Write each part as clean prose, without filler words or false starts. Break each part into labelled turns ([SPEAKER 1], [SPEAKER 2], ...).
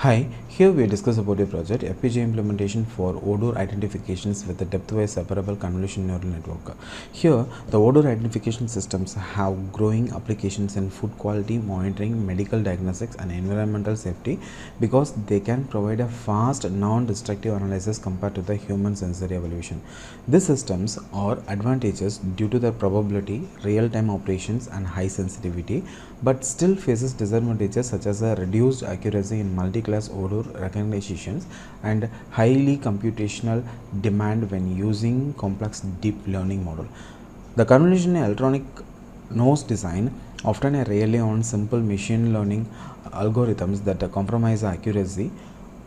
[SPEAKER 1] Hi, here we discuss about a project FPGA implementation for odor identifications with the depthwise separable convolution neural network. Here, the odor identification systems have growing applications in food quality monitoring, medical diagnostics, and environmental safety because they can provide a fast, non-destructive analysis compared to the human sensory evaluation. These systems are advantageous due to their probability, real-time operations, and high sensitivity, but still faces disadvantages such as a reduced accuracy in multi-class odor recognitions and highly computational demand when using complex deep learning model. The convolutional electronic nose design often rely on simple machine learning algorithms that compromise accuracy,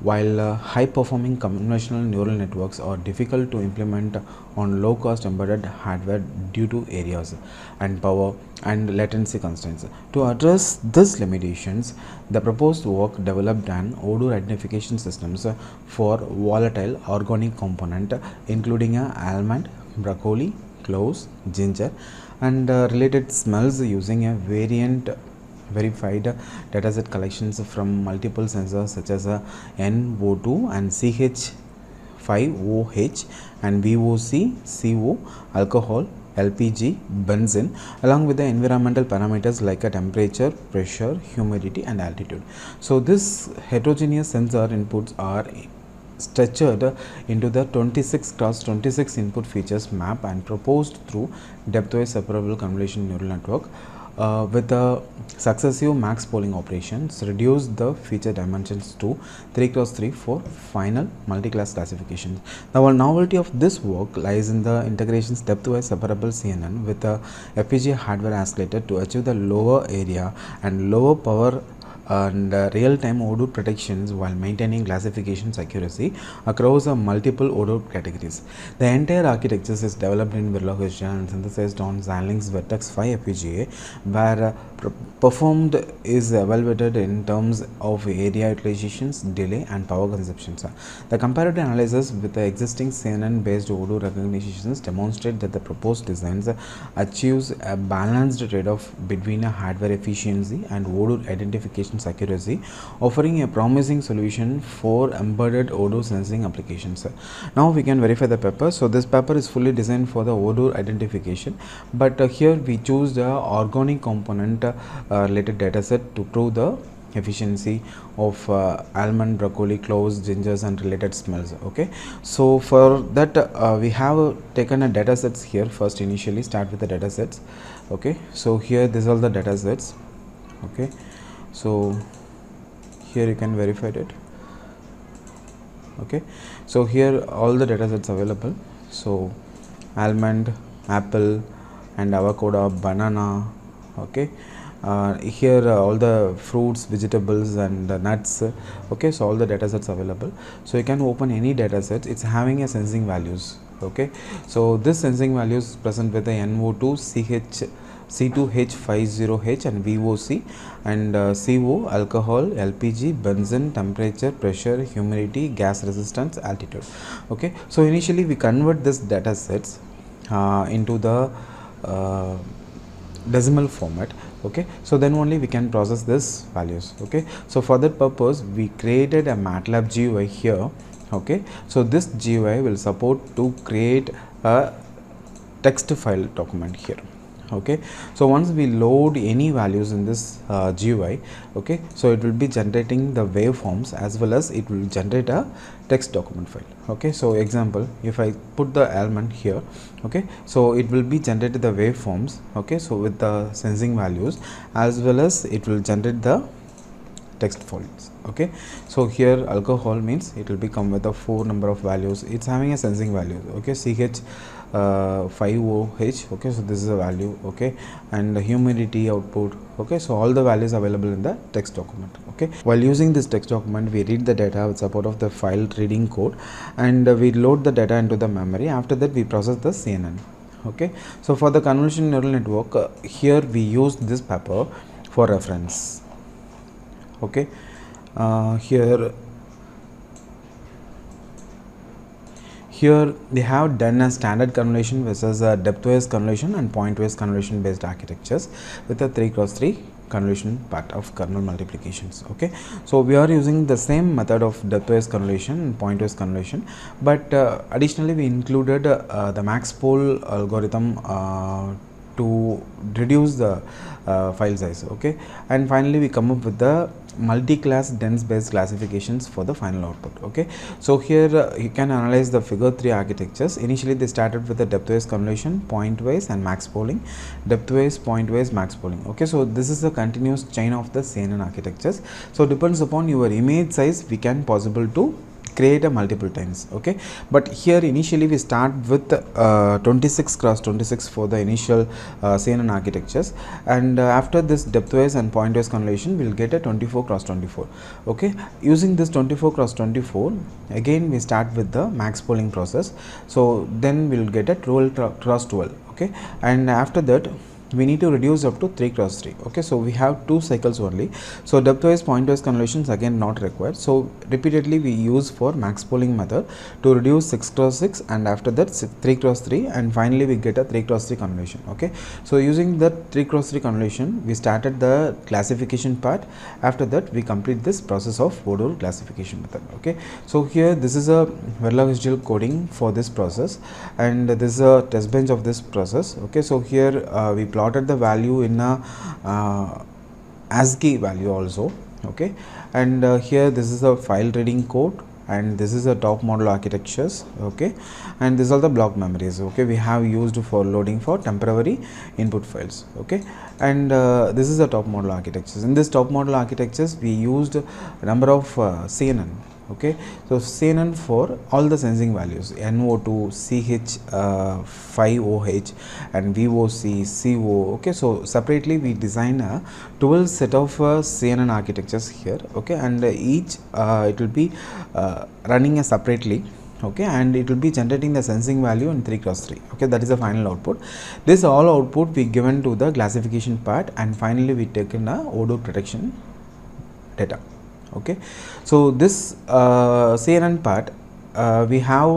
[SPEAKER 1] while high-performing convolutional neural networks are difficult to implement on low-cost embedded hardware due to areas and power and latency constraints. To address these limitations, the proposed work developed an odor identification systems for volatile organic component including almond, broccoli, cloves, ginger, and related smells using a verified dataset collections from multiple sensors such as NO2 and CH5OH and VOC, CO, alcohol, LPG, benzene, along with the environmental parameters like temperature, pressure, humidity, and altitude. So this heterogeneous sensor inputs are structured into the 26x26 input features map and proposed through depthwise separable convolution neural network. With the successive max polling operations, reduce the feature dimensions to 3x3 for final multi-class classification. The novelty of this work lies in the integrations depthwise separable CNN with the FPGA hardware accelerated to achieve the lower area and lower power and real-time odor protections while maintaining classifications accuracy across multiple odor categories. The entire architecture is developed in Verilog HDL and synthesized on Xilinx Virtex-5 FPGA, where performed is evaluated in terms of area utilizations, delay, and power consumptions. The comparative analysis with the existing CNN-based odor recognitions demonstrate that the proposed designs achieves a balanced trade-off between a hardware efficiency and odor identification accuracy, offering a promising solution for embedded odor sensing applications. Now we can verify the paper. So this paper is fully designed for the odor identification, but here we choose the organic component related dataset to prove the efficiency of almond, broccoli, cloves, gingers, and related smells. Okay, so for that we have taken a datasets here. First, initially start with the datasets. Okay, so here these are the datasets. Okay, so here you can verify it. Okay, so here all the datasets available. So almond, apple, and avocado, banana. Okay, here all the fruits, vegetables, and nuts. Okay, so all the datasets available. So you can open any dataset. It's having a sensing values. Okay, so this sensing values present with the NO2, C2H50H and VOC, and CO, alcohol, LPG, benzene, temperature, pressure, humidity, gas resistance, altitude. Okay, so initially we convert this data sets into the decimal format. Okay, so then only we can process this values. Okay, so for that purpose we created a MATLAB GUI here. Okay, so this GUI will support to create a text file document here. Okay, so once we load any values in this GUI, okay, so it will be generating the waveforms as well as it will generate a text document file. Okay, so example, if I put the almond here, okay, so it will be generated the waveforms. Okay, so with the sensing values as well as it will generate the text files. Okay, so here alcohol means it will become with the 4 number of values. It's having a sensing value. Okay, CH5OH. okay, so this is a value. Okay, and the humidity output. Okay, so all the values available in the text document. Okay, while using this text document we read the data with support of the file reading code, and we load the data into the memory. After that we process the CNN. Okay, so for the convolutional neural network, here we use this paper for reference. Okay, here they have done a standard convolution versus a depthwise convolution and pointwise convolution based architectures with a 3x3 convolution part of kernel multiplications. Okay, so we are using the same method of depthwise convolution and pointwise convolution, but additionally we included the max pole algorithm to reduce the file size. Okay, and finally we come up with the multi-class dense based classifications for the final output. Okay, so here you can analyze the figure 3 architectures. Initially they started with the depthwise convolution, pointwise and max poling, depthwise, pointwise, max poling. Okay, so this is a continuous chain of the CNN architectures. So depends upon your image size, we can possible to create a multiple times. Okay, but here initially we start with 26 cross 26 for the initial CNN architectures, and after this depthwise and pointwise convolution we will get a 24 cross 24. Okay, using this 24 cross 24 again we start with the max polling process, so then we will get a 12 cross 12. Okay, and after that we need to reduce up to 3 cross 3. Okay, so we have 2 cycles only, so depthwise pointwise convolutions again not required, so repeatedly we use for max polling method to reduce 6 cross 6, and after that 3 cross 3, and finally we get a 3 cross 3 convolution. Okay, so using the 3 cross 3 convolution we started the classification part. After that we complete this process of Odor classification method. Okay, so here this is a Verilog HDL coding for this process, and this is a test bench of this process. Okay, so here we plotted the value in a ASCII value also. Okay, and here this is a file reading code, and this is a top model architectures. Okay, and these are the block memories. Okay, we have used for loading for temporary input files. Okay, and this is the top model architectures. In this top model architectures we used a number of CNN. Okay, so CNN for all the sensing values NO2, CH, 5OH and VOC, CO. Okay, so separately we design a 12 set of CNN architectures here. Okay, and each it will be running separately. Okay, and it will be generating the sensing value in 3 cross 3. Okay, that is the final output. This all output we given to the classification part, and finally we taken a odor protection data. Okay, so this CNN part we have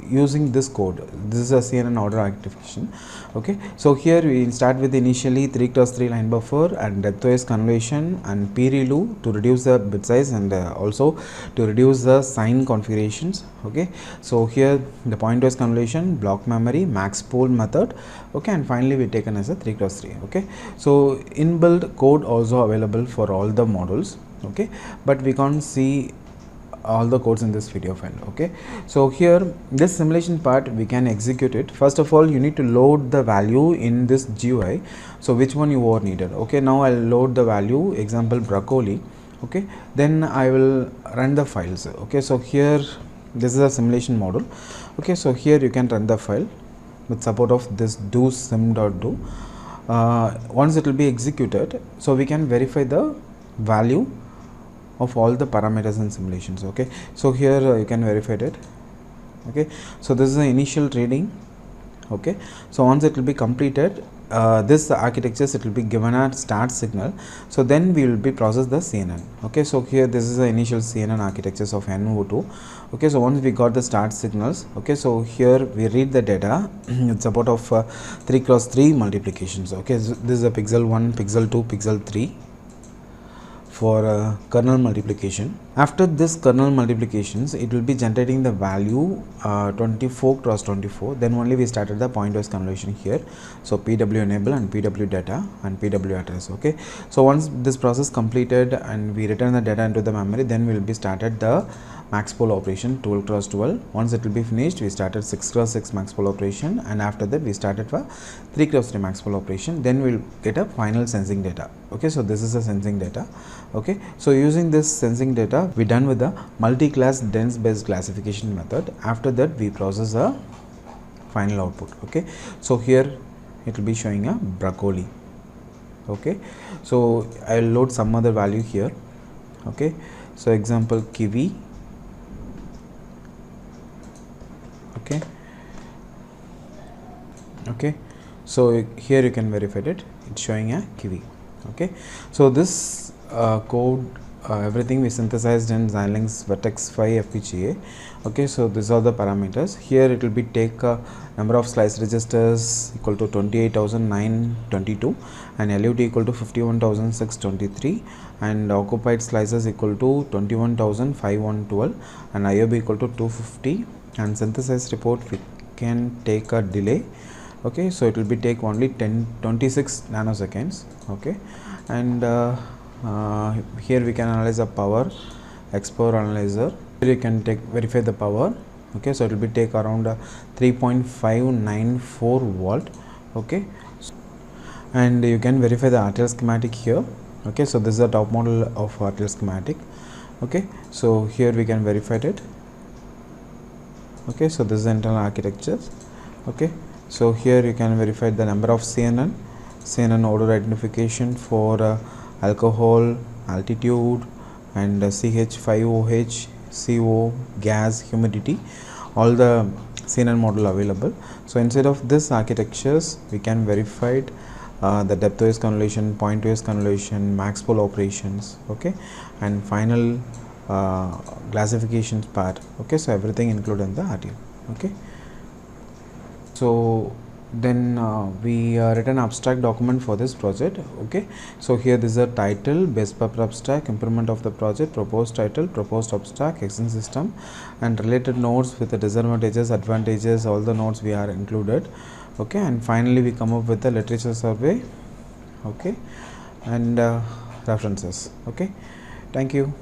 [SPEAKER 1] using this code. This is a CNN order activation. Okay, so here we will start with initially 3 cross 3 line buffer and depthwise convolution and PRELU to reduce the bit size and also to reduce the sign configurations. Okay, so here the pointwise convolution, block memory, max pole method. Okay, and finally we taken as a 3 cross 3. Okay, so inbuilt code also available for all the models. Okay, but we can't see all the codes in this video file. Okay, so here this simulation part we can execute it. First of all you need to load the value in this GUI, so which one you are needed. Okay, now I'll load the value, example broccoli. Okay, then I will run the files. Okay, so here this is a simulation model. Okay, so here you can run the file with support of this do sim.do. Once it will be executed, so we can verify the value of all the parameters and simulations. Okay, so here you can verify it. Okay, so this is the initial reading. Okay, so once it will be completed, this architectures it will be given a start signal, so then we will be process the CNN. Okay, so here this is the initial CNN architectures of NO2. Okay, so once we got the start signals, okay, so here we read the data with support of 3 cross 3 multiplications. Okay, so this is a pixel 1, pixel 2, pixel 3 for kernel multiplication. After this kernel multiplications, it will be generating the value 24 cross 24. Then only we started the pointwise convolution here. So PW enable and PW data and PW address. Okay, so once this process completed and we return the data into the memory, then we will be started the max pole operation 12 cross 12. Once it will be finished, we started 6 cross 6 max pole operation, and after that we started for 3 cross 3 max pole operation. Then we will get a final sensing data. Okay, so this is the sensing data. Okay, so using this sensing data we done with the multi-class dense based classification method. After that we process a final output. Okay, so here it will be showing a broccoli. Okay, so I will load some other value here. Okay, so example kiwi. Okay, okay, so here you can verify it, it's showing a kiwi. Okay, so this code everything we synthesized in Xilinx Virtex-5 FPGA. Okay, so these are the parameters. Here it will be take number of slice registers equal to 28,922 and LUT equal to 51,623 and occupied slices equal to 21,512 and IOB equal to 250 and synthesized report we can take a delay. Okay, so it will be take only 26 nanoseconds. Okay, and here we can analyze the power X-power analyzer. Here you can verify the power. Okay, so it will be take around 3.594 volt. Okay, and you can verify the RTL schematic here. Okay, so this is the top model of RTL schematic. Okay, so here we can verify it. Okay, so this is the internal architecture. Okay, so here you can verify the number of CNN odor identification for alcohol, altitude and CH5OH, CO, gas, humidity, all the CNN model available. So inside of this architectures we can verify the depthwise convolution, pointwise convolution, max pole operations. Okay, and final classifications part. Okay, so everything included in the RTL. Okay, so then we written abstract document for this project. Okay, so here this is a title, base paper abstract, improvement of the project, proposed title, proposed abstract, extension system and related notes with the disadvantages, advantages, all the notes we are included. Okay, and finally we come up with the literature survey. Okay, and references. Okay, thank you.